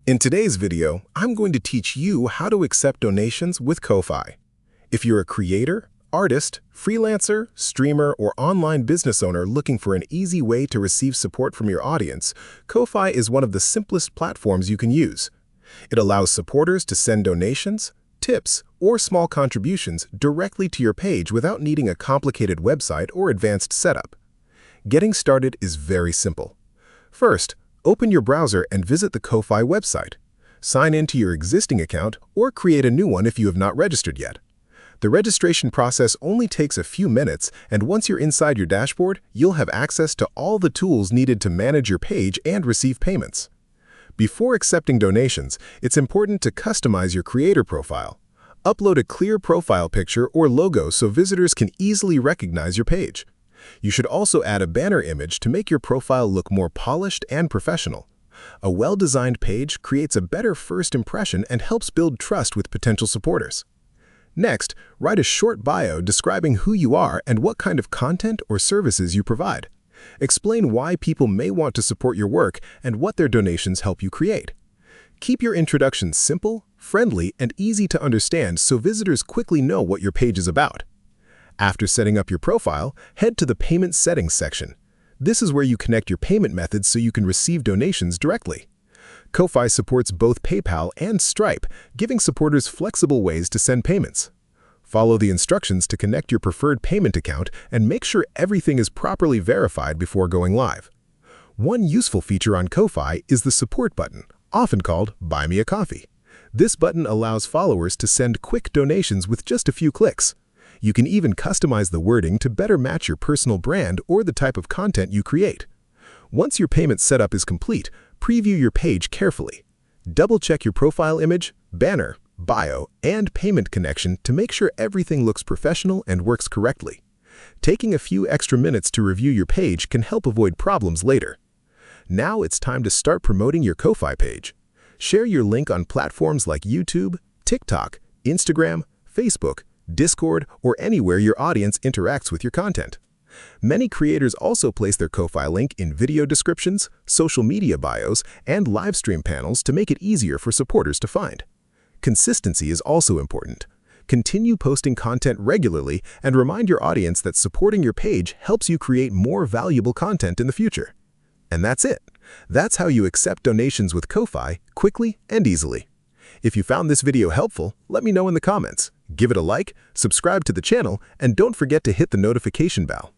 In today's video, I'm going to teach you how to accept donations with Ko-Fi. If you're a creator, artist, freelancer, streamer, or online business owner looking for an easy way to receive support from your audience, Ko-Fi is one of the simplest platforms you can use. It allows supporters to send donations, tips, or small contributions directly to your page without needing a complicated website or advanced setup. Getting started is very simple. First, open your browser and visit the Ko-Fi website. Sign into your existing account or create a new one if you have not registered yet. The registration process only takes a few minutes, and once you're inside your dashboard, you'll have access to all the tools needed to manage your page and receive payments. Before accepting donations, it's important to customize your creator profile. Upload a clear profile picture or logo so visitors can easily recognize your page. You should also add a banner image to make your profile look more polished and professional. A well-designed page creates a better first impression and helps build trust with potential supporters. Next, write a short bio describing who you are and what kind of content or services you provide. Explain why people may want to support your work and what their donations help you create. Keep your introduction simple, friendly, and easy to understand so visitors quickly know what your page is about. After setting up your profile, head to the Payment Settings section. This is where you connect your payment methods so you can receive donations directly. Ko-Fi supports both PayPal and Stripe, giving supporters flexible ways to send payments. Follow the instructions to connect your preferred payment account and make sure everything is properly verified before going live. One useful feature on Ko-Fi is the support button, often called Buy Me a Coffee. This button allows followers to send quick donations with just a few clicks. You can even customize the wording to better match your personal brand or the type of content you create. Once your payment setup is complete, preview your page carefully. Double-check your profile image, banner, bio, and payment connection to make sure everything looks professional and works correctly. Taking a few extra minutes to review your page can help avoid problems later. Now it's time to start promoting your Ko-Fi page. Share your link on platforms like YouTube, TikTok, Instagram, Facebook, Discord, or anywhere your audience interacts with your content. Many creators also place their Ko-Fi link in video descriptions, social media bios, and live stream panels to make it easier for supporters to find. Consistency is also important. Continue posting content regularly and remind your audience that supporting your page helps you create more valuable content in the future. And that's it. That's how you accept donations with Ko-Fi quickly and easily. If you found this video helpful, let me know in the comments. Give it a like, subscribe to the channel, and don't forget to hit the notification bell.